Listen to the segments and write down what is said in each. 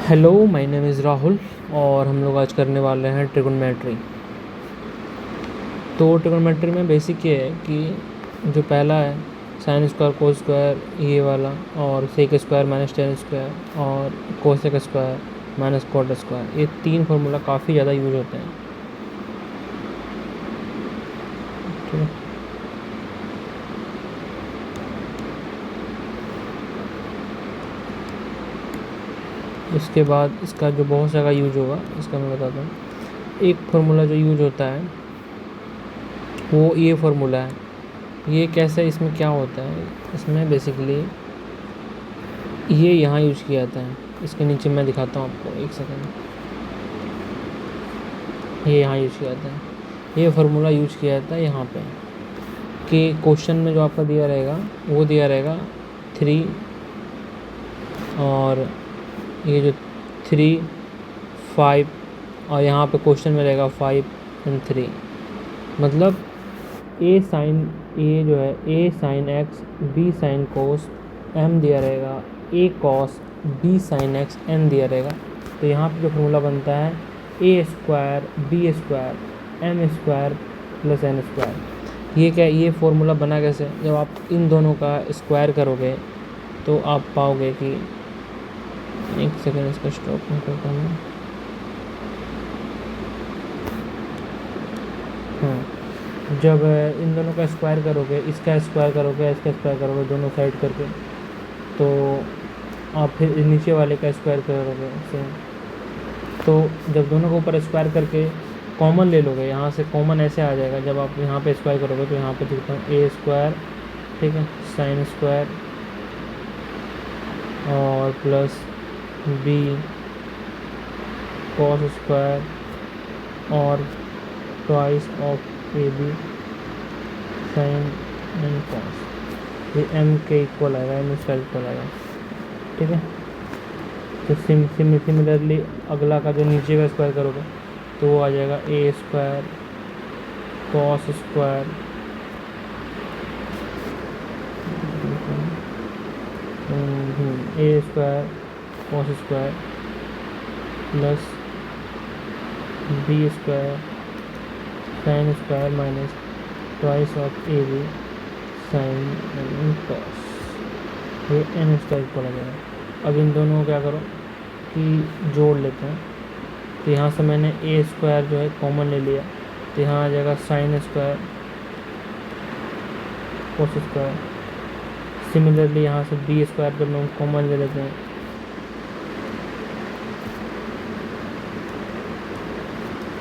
Hello, my name is Rahul और हम लोग आज करने वाले हैं ट्रिगोनोमेट्री। तो ट्रिगोनोमेट्री में बेसिक ये है कि जो पहला है साइन स्क्वायर कोस स्क्वायर ये वाला, और sec square minus tan square और cosec square minus cot square, ये तीन फार्मूला काफ़ी ज़्यादा यूज होते हैं। ठीक है, इसके बाद इसका जो बहुत जगह यूज होगा इसका मैं बताता हूँ। एक फार्मूला जो यूज होता है वो ये फार्मूला है। ये कैसे, इसमें क्या होता है, इसमें बेसिकली ये यहाँ यूज किया जाता है। इसके नीचे मैं दिखाता हूँ आपको, एक सेकेंड। ये यहाँ यूज किया जाता है, ये फार्मूला यूज किया जाता है यहाँ पे कि क्वेश्चन में जो आपका दिया रहेगा वो दिया रहेगा 3, और ये जो 3, 5, और यहाँ पे क्वेश्चन में रहेगा 5 एंड 3। मतलब ए जो है a sine x b sine cos m दिया रहेगा, a cos b sine x n दिया रहेगा। तो यहाँ पे जो फार्मूला बनता है a square b square m square plus N square. ये क्या, ये फार्मूला बना कैसे, जब आप इन दोनों का स्क्वायर करोगे तो आप पाओगे कि, एक सेकेंड इसका स्टॉप नहीं करता हूँ। हाँ, जब इन दोनों का स्क्वायर करोगे, इसका स्क्वायर करोगे इसका स्क्वायर करोगे दोनों साइड करके, तो आप फिर नीचे वाले का स्क्वायर करोगे सेम। तो जब दोनों को ऊपर स्क्वायर करके कॉमन ले लोगे, यहाँ से कॉमन ऐसे आ जाएगा। जब आप यहाँ पे स्क्वायर करोगे तो यहाँ पे लिखता हूँ ए स्क्वायर, ठीक है, साइन स्क्वायर और प्लस बी कॉस स्क्वायर और twice of A B sine and cos. ये एम के इक्वल आएगा, एम स्क्वायर इक्वल आएगा, ठीक है। तो सिमिलरली अगला का जो नीचे का स्क्वायर करोगे तो वो आ जाएगा a square cos square a square cos square plus b square sine square minus twice of A B sine and cos, ये एन स्क्वायर इक्वल आ जाएगा। अब इन दोनों को क्या करो कि जोड़ लेते हैं। तो यहाँ से मैंने ए स्क्वायर जो है कॉमन ले लिया, तो यहाँ आ जाएगा sine square cos square. Similarly यहाँ से बी स्क्वायर जब हम कॉमन ले लेते हैं,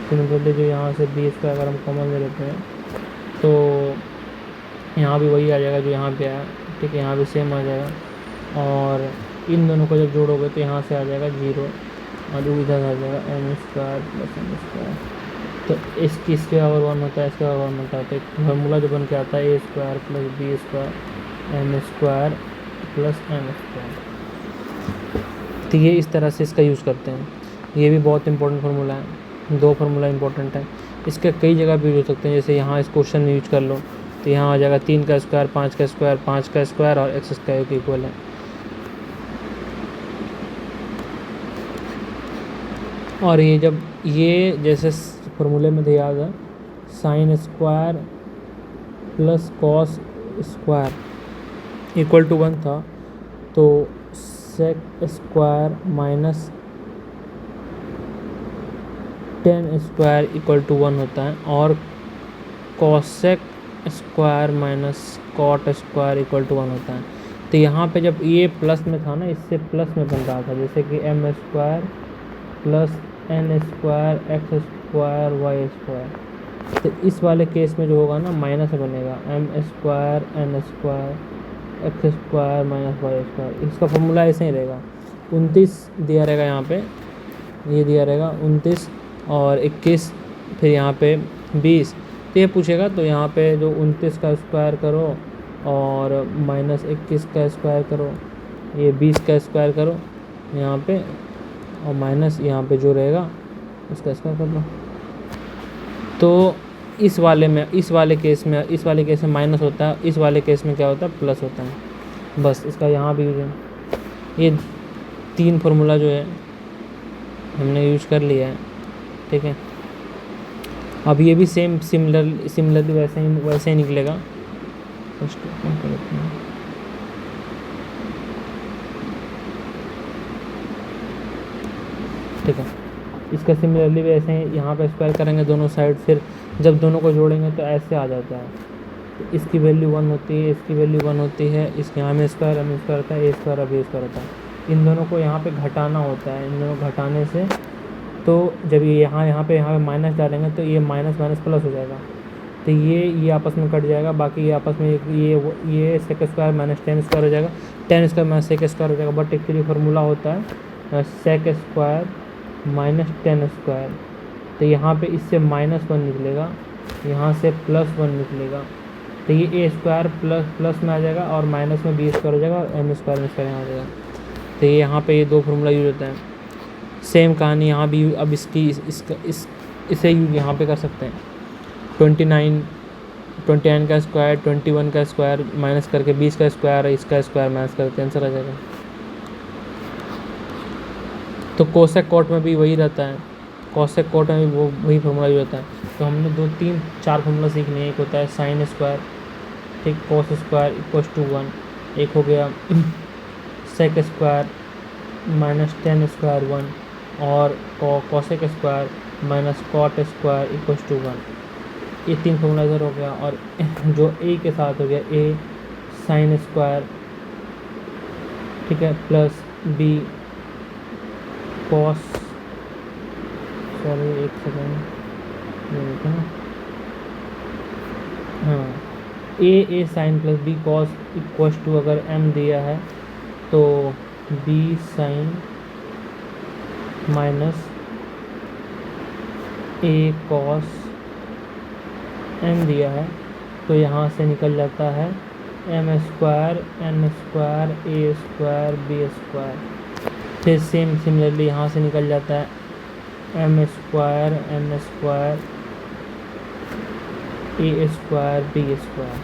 सिमिलरली जो यहाँ से बी स्क्वायर अगर हम कॉमन ले लेते हैं तो यहाँ भी वही आ जाएगा जो यहाँ पे आया, ठीक है, यहाँ भी सेम आ जाएगा। और इन दोनों को जब जोड़ोगे तो यहाँ से आ जाएगा 0 और इधर आ जाएगा M square plus M square. तो इसके अगर 1 होता है, इसके अगर 1 होता है, तो एक फार्मूला जो बन के आता है a square plus b square m square plus M square. तो ये इस तरह से इसका यूज़ करते हैं। ये भी बहुत इंपॉर्टेंट फार्मूला है, 2 फार्मूला इंपॉर्टेंट है। इसके कई जगह भी यूज हो सकते हैं, जैसे यहाँ इस क्वेश्चन में यूज कर लो तो यहाँ आ जाएगा 3 का स्क्वायर 5 का स्क्वायर 5 का स्क्वायर और एक्स स्क्वायर के इक्वल है। और ये जब ये जैसे फार्मूले में दिया था sine square plus cos square equal to 1 था, तो sec square minus tan square equal to 1 होता है, और cosec square minus cot square equal to 1 होता है। तो यहाँ पे जब ये प्लस में था ना, इससे प्लस में बन रहा था, जैसे कि M square plus N square X square Y square. तो इस वाले केस में जो होगा ना माइनस बनेगा, M square N square X square minus Y square. इसका फॉर्मूला ऐसे ही रहेगा। 29 दिया रहेगा यहाँ पे, ये दिया रहेगा 29 और 21, फिर यहाँ पे 20। तो ये पूछेगा तो यहाँ पे जो 29 का स्क्वायर करो और माइनस 21 का स्क्वायर करो, ये 20 का स्क्वायर करो यहाँ पे, और माइनस यहाँ पे जो रहेगा उसका स्क्वायर कर दो। तो इस वाले केस में माइनस होता है, इस वाले केस में क्या होता है, प्लस होता है। बस इसका यहाँ भी यूज है। ये 3 फार्मूला जो है हमने यूज कर लिया है, ठीक है। अब ये भी सिमिलरली वैसे ही निकलेगा। फर्स्ट करते हैं, ठीक है। इसका सिमिलरली भी ऐसे ही यहाँ पे स्क्वायर करेंगे दोनों साइड, फिर जब दोनों को जोड़ेंगे तो ऐसे आ जाता है। तो इसकी वैल्यू 1 होती है, इसकी वैल्यू 1 होती है, इसके यहाँ में स्क्वायर एम स्क्वायर होता है, ए स्क्वायर अब ए स्क्वायर होता है। इन दोनों को यहाँ पे घटाना होता है, इन दोनों घटाने से तो जब ये यहाँ पे माइनस डालेंगे तो ये माइनस माइनस प्लस हो जाएगा, तो ये आपस में कट जाएगा। बाकी ये आपस में ये sec square minus tan square हो जाएगा, tan square minus sec square हो जाएगा। बट एक्चुअली फार्मूला होता है sec square minus tan square. तो यहाँ पे इससे -1 निकलेगा, यहाँ से +1 निकलेगा, तो ये ए स्क्वायर प्लस में आ जाएगा और माइनस में बी स्क्वायर हो जाएगा और एम स्क्वायर यहाँ आ जाएगा। तो ये यहाँ पे ये दो फार्मूला यूज होता है। सेम कहानी यहाँ भी, अब इसे यूज यहाँ पे कर सकते हैं। 29 का स्क्वायर 21 का स्क्वायर माइनस करके 20 का स्क्वायर है, इसका स्क्वायर माइनस करके आंसर आ जाएगा। तो कोसेक कोट में भी वही रहता है, कोसेक कोट में भी वही फार्मूला यूज होता है। तो हमने 2 3 4 फार्मूला सीखने हैं। एक होता है साइन स्क्वायर, ठीक, कोस स्क्वायर इक्वल्स टू 1। एक हो गया sec square minus tan square 1, और cosec square minus cot square equals to 1। ये 3 फार्मूला इधर हो गया। और जो ए के साथ हो गया ए साइन स्क्वायर, ठीक है, प्लस बी कॉस, सॉरी एक सेकेंड, ये देखो ना, हाँ, a sine plus B cos equals to, अगर एम दिया है तो b sine minus a cos m दिया है, तो यहाँ से निकल जाता है m square N square a square b square. फिर सिमिलरली यहाँ से निकल जाता है m square N square a square b square.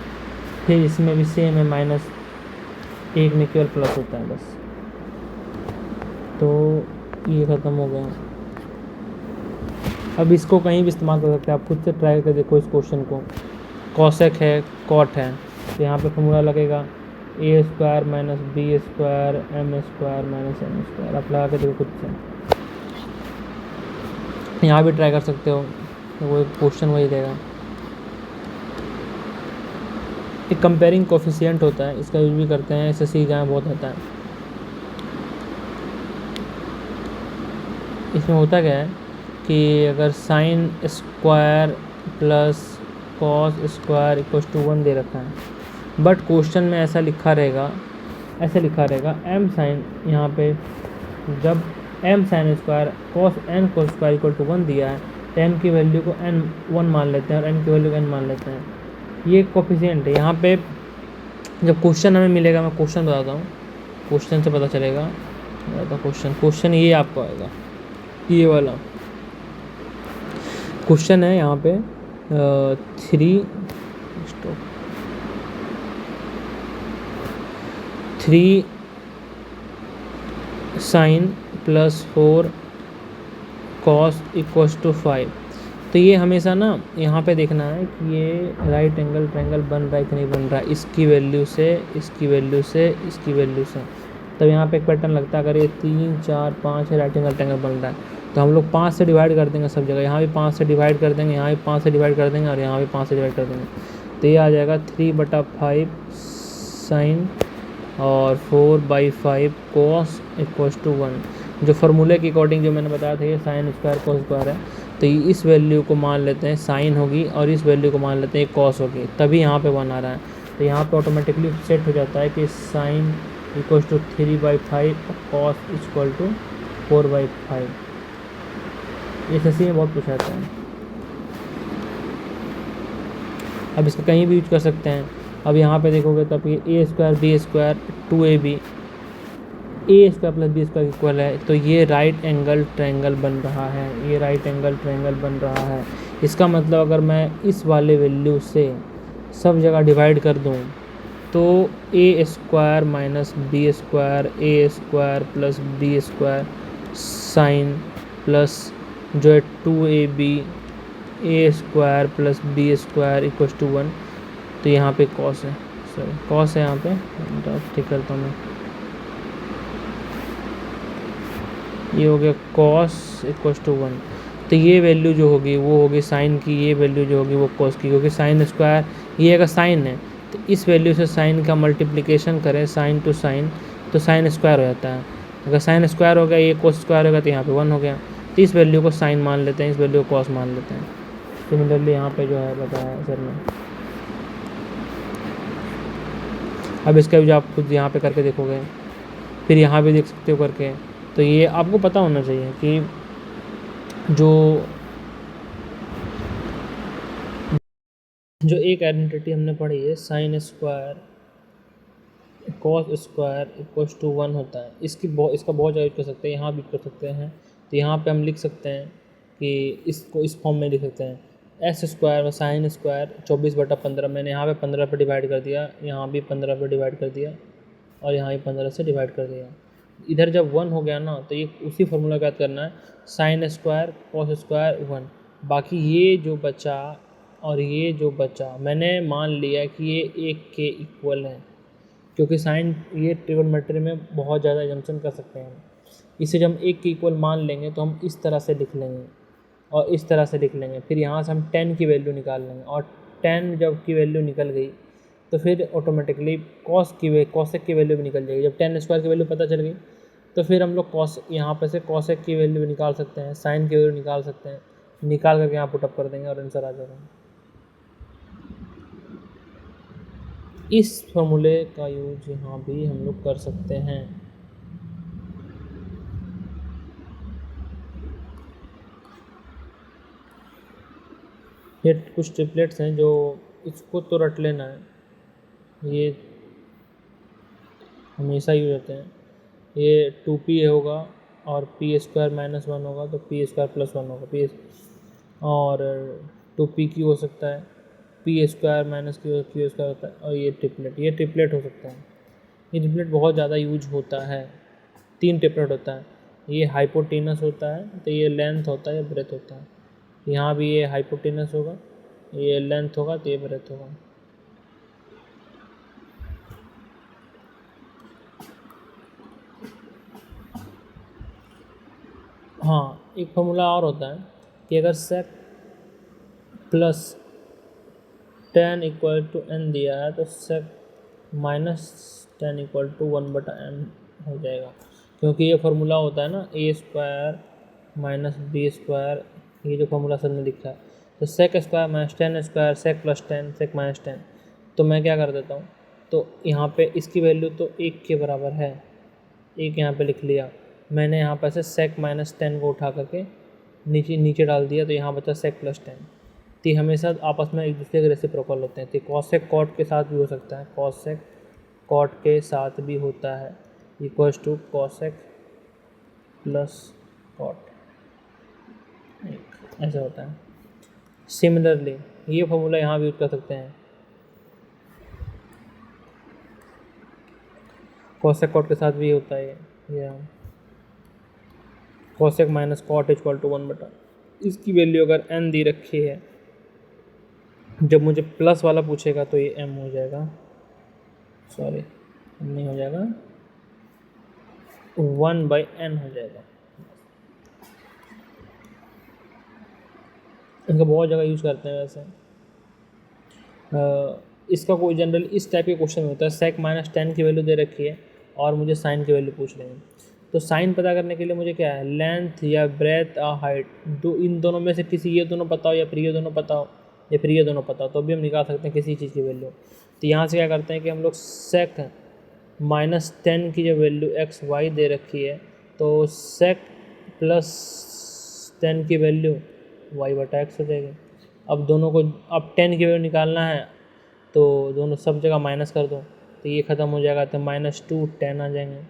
फिर इसमें भी सेम है, -1 में केवल प्लस होता है बस। तो ये ख़त्म हो गया। अब इसको कहीं भी इस्तेमाल कर सकते हैं, आप खुद से ट्राई करके देखो इस क्वेश्चन को। कॉसेक है, कॉट है, तो यहाँ पे फॉर्मूला लगेगा a square minus B square m square minus m square. आप लगा के देखो खुद से, यहाँ भी ट्राई कर सकते हो, तो वो क्वेश्चन वही देगा। एक कंपेयरिंग कोफिशिएंट होता है, इसका यूज भी करते हैं, SSC जहाँ बहुत आता है। इसमें होता क्या है कि अगर sine square plus cos square equals to 1 दे रखा है, बट क्वेश्चन में ऐसा लिखा रहेगा एम साइन, यहाँ पे जब M sine square cos N cos square equal to 1 दिया है, तो एम की वैल्यू को एन 1 मान लेते हैं और एन की वैल्यू को एन मान लेते हैं। ये कोफिशिएंट है। यहाँ पे जब क्वेश्चन हमें मिलेगा, मैं क्वेश्चन बताता हूँ, क्वेश्चन से पता चलेगा। क्वेश्चन ये आपको आएगा, ये वाला क्वेश्चन है। यहाँ पे 3 sine plus 4 cos equals to 5। तो ये हमेशा ना यहाँ पे देखना है कि ये राइट एंगल ट्रायंगल बन रहा है कि नहीं बन रहा है, इसकी वैल्यू से, इसकी वैल्यू से, इसकी वैल्यू से। तब यहाँ पे एक पैटर्न लगता है। अगर ये 3 4 5 है, राइट एंगल ट्रायंगल बन रहा है, तो हम लोग 5 से डिवाइड कर देंगे सब जगह। यहाँ भी 5 से डिवाइड कर देंगे, यहाँ भी 5 से डिवाइड कर देंगे और यहाँ भी 5 से डिवाइड कर देंगे। तो ये आ जाएगा 3/5 साइन और 4/5 कॉस इक्वल्स टू 1। जो फार्मूले के अकॉर्डिंग जो मैंने बताया था, ये साइन स्क्वायर कॉस स्क्वायर है, तो इस वैल्यू को मान लेते हैं साइन होगी और इस वैल्यू को मान लेते हैं कॉस होगी, तभी यहाँ पे 1 आ रहा है। तो यहाँ पे ऑटोमेटिकली सेट हो जाता है कि साइन इक्वल्स टू 3/5 और कॉस इक्वल टू 4/5। SSC में बहुत पूछा जाता है। अब इसका कहीं भी यूज कर सकते हैं। अब यहाँ पे देखोगे तो ये a square b square 2ab a square plus b square equal है, तो ये राइट एंगल ट्रायंगल बन रहा है, ये राइट एंगल ट्रायंगल बन रहा है। इसका मतलब अगर मैं इस वाले वैल्यू से सब जगह डिवाइड कर दूँ तो a square minus B square a square plus b square sine plus जो है 2ab a square plus b square equal to 1। तो यहाँ पे कॉस है, सॉरी कॉस है यहाँ पे, ठीक करता हूँ मैं। ये हो गया कॉस इक्व टू 1। तो ये वैल्यू जो होगी वो होगी साइन की, ये वैल्यू जो होगी वो कॉस की, क्योंकि साइन स्क्वायर ये अगर साइन है तो इस वैल्यू से साइन का मल्टीप्लिकेशन करें साइन टू साइन तो साइन स्क्वायर हो जाता है। अगर साइन स्क्वायर हो गया ये कोस स्क्वायर हो गया तो यहाँ पे 1 हो गया। तो इस वैल्यू को साइन मान लेते हैं, इस वैल्यू को कॉस मान लेते हैं। सिमिलरली यहाँ पे जो है बताया सर ने। अब इसका भी जो आप खुद यहाँ पे करके देखोगे, फिर यहाँ भी देख सकते हो करके, तो ये आपको पता होना चाहिए कि जो एक आइडेंटिटी हमने पढ़ी है sine square cos square equal to 1 होता है, इसका बहुत ज़्यादा यूज कर सकते हैं, यहाँ भी कर सकते हैं। तो यहाँ पे हम लिख सकते हैं कि इसको इस फॉर्म में लिख सकते हैं एस स्क्वायर साइन स्क्वायर 24/15। मैंने यहाँ पे 15 पे डिवाइड कर दिया, यहाँ भी 15 पे डिवाइड कर दिया और यहाँ भी 15 से डिवाइड कर दिया। इधर जब 1 हो गया ना तो ये उसी फॉर्मूला का याद करना है, साइन स्क्वायर कॉस स्क्वायर 1। बाकी ये जो बचा और ये जो बचा मैंने मान लिया कि ये 1 के इक्वल है, क्योंकि साइन ये ट्रिगोनोमेट्री में बहुत ज़्यादा एजम्पशन कर सकते हैं। इसे जब हम 1 के इक्वल मान लेंगे तो हम इस तरह से लिख लेंगे और इस तरह से लिख लेंगे, फिर यहाँ से हम 10 की वैल्यू निकाल लेंगे और 10 जब की वैल्यू निकल गई तो फिर ऑटोमेटिकली कॉसेक की वैल्यू भी निकल जाएगी। जब 10 स्क्वायर की वैल्यू पता चल गई तो फिर हम लोग यहाँ पर से कॉसेक की वैल्यू भी निकाल सकते हैं, साइन की वैल्यू निकाल सकते हैं, निकाल करके यहाँ पुटअप कर देंगे और आंसर आ जाएगा। इस फॉर्मूले का यूज यहाँ भी हम लोग कर सकते हैं। ये कुछ ट्रिपलेट्स हैं जो इसको तो रट लेना है, ये हमेशा यूज होते हैं। ये 2p होगा और p स्क्वायर माइनस 1 होगा तो p स्क्वायर प्लस 1 होगा, p और 2p क्यू हो सकता है, p square minus Q square होता है। और ये ट्रिपलेट हो सकता है। ये ट्रिपलेट बहुत ज़्यादा यूज होता है। 3 ट्रिपलेट होता है, ये हाइपोटेनस होता है, तो ये लेंथ होता है, ये ब्रेथ होता है। यहाँ भी ये हाइपोटेनस होगा, ये लेंथ होगा तो ये ब्रेथ होगा। हाँ, एक फॉर्मूला और होता है कि अगर sec plus 10 equal to n दिया है तो सेक माइनस 10 इक्वल टू 1/n हो जाएगा, क्योंकि ये फार्मूला होता है ना A square minus B square, ये जो फार्मूला सर ने लिखा है। तो sec square minus 10 square sec plus 10 sec minus 10। तो मैं क्या कर देता हूँ, तो यहाँ पे इसकी वैल्यू तो 1 के बराबर है, 1 यहाँ पे लिख लिया मैंने। यहाँ पर से सेक माइनस 10 को उठा करके नीचे डाल दिया तो यहाँ बचा सेक प्लस 10। तो ये हमेशा आपस में एक दूसरे के रेसिप्रोकल होते हैं। तो कॉसेक कॉट के साथ भी हो सकता है, कॉसेक कॉट के साथ भी होता है, equals to cosec plus cot, ऐसा होता है। सिमिलरली ये फॉर्मूला यहाँ भी यूज कर सकते हैं, कॉसेक कॉट के साथ भी होता है ये cosec minus cot equal to 1/, इसकी वैल्यू अगर n दी रखी है, जब मुझे प्लस वाला पूछेगा तो ये m हो जाएगा, सॉरी m नहीं हो जाएगा, 1/n हो जाएगा। इनका बहुत जगह यूज़ करते हैं वैसे। इसका कोई जनरल इस टाइप के क्वेश्चन में होता है, सेक माइनस 10 की वैल्यू दे रखी है और मुझे साइन की वैल्यू पूछ रहे हैं। तो साइन पता करने के लिए मुझे क्या है, लेंथ या ब्रेथ या हाइट, इन दोनों में से किसी ये दोनों पता हो या फिर ये दोनों पता हो या फिर ये दोनों पता हो, तो भी हम निकाल सकते हैं किसी चीज़ की वैल्यू। तो यहाँ से क्या करते हैं कि हम लोग सेक माइनस 10 की जो वैल्यू एक्स वाई दे रखी है, तो सेक प्लस 10 की वैल्यू y/x हो जाएगी। अब दोनों को अब 10 की वैल्यू निकालना है तो दोनों सब जगह माइनस कर दो, तो ये ख़त्म हो जाएगा, तो -2 10 आ जाएंगे।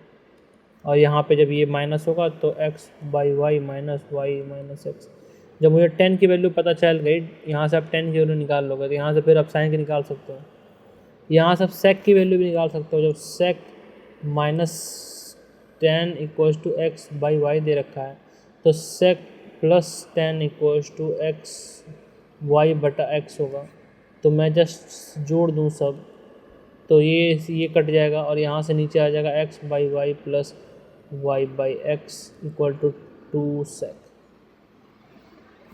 और यहाँ पे जब ये माइनस होगा तो x/y minus y minus x। जब मुझे 10 की वैल्यू पता चल गई, यहाँ से आप 10 की वैल्यू निकाल लोगे, तो यहाँ से फिर आप साइन की निकाल सकते हो। यहाँ से आप सेक की वैल्यू भी निकाल सकते हो। जब सेक -10 इक्वल्स टू x/y दे रखा है तो sec plus tan equals to X Y बटा एक्स होगा। तो मैं जस्ट जोड़ दूँ सब, तो ये कट जाएगा और यहाँ से नीचे आ जाएगा X by Y plus Y by X equal to 2 sec.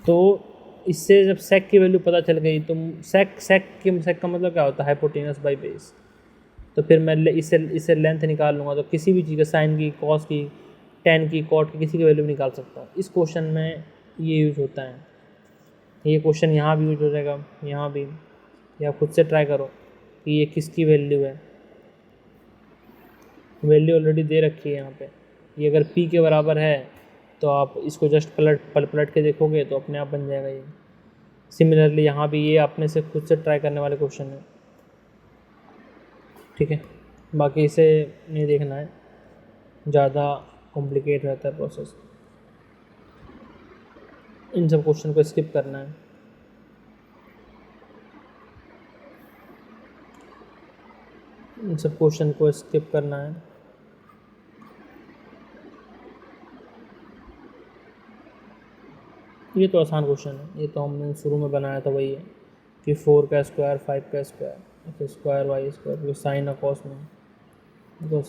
तो इससे जब सेक की वैल्यू पता चल गई, तो सेक का मतलब क्या होता है? Hypotenuse by base. तो फिर मैं इससे लेंथ निकाल लूँगा, तो किसी भी चीज़ का साइन की, कॉस की, टेन की, कॉट की, किसी की वैल्यू निकाल सकता हूँ। इस क्वेश्चन में ये यूज़ होता है। ये क्वेश्चन यहाँ भी यूज हो जाएगा, यहाँ भी, या खुद से ट्राई करो कि ये किसकी वैल्यू है। वैल्यू ऑलरेडी दे रखी है यहाँ पे। ये अगर p के बराबर है तो आप इसको जस्ट पलट के देखोगे तो अपने आप बन जाएगा ये। सिमिलरली यहाँ भी ये आपने से खुद से ट्राई करने वाले क्वेश्चन है, ठीक है। बाकी इसे नहीं देखना है, ज़्यादा कॉम्प्लिकेट रहता है प्रोसेस। इन सब क्वेश्चन को स्किप करना है। इन सब क्वेश्चन को स्किप करना है। ये तो आसान क्वेश्चन है, ये तो हमने शुरू में बनाया था, वही है कि 4 का स्क्वायर 5 का square, X square Y square, sine और कॉस में तो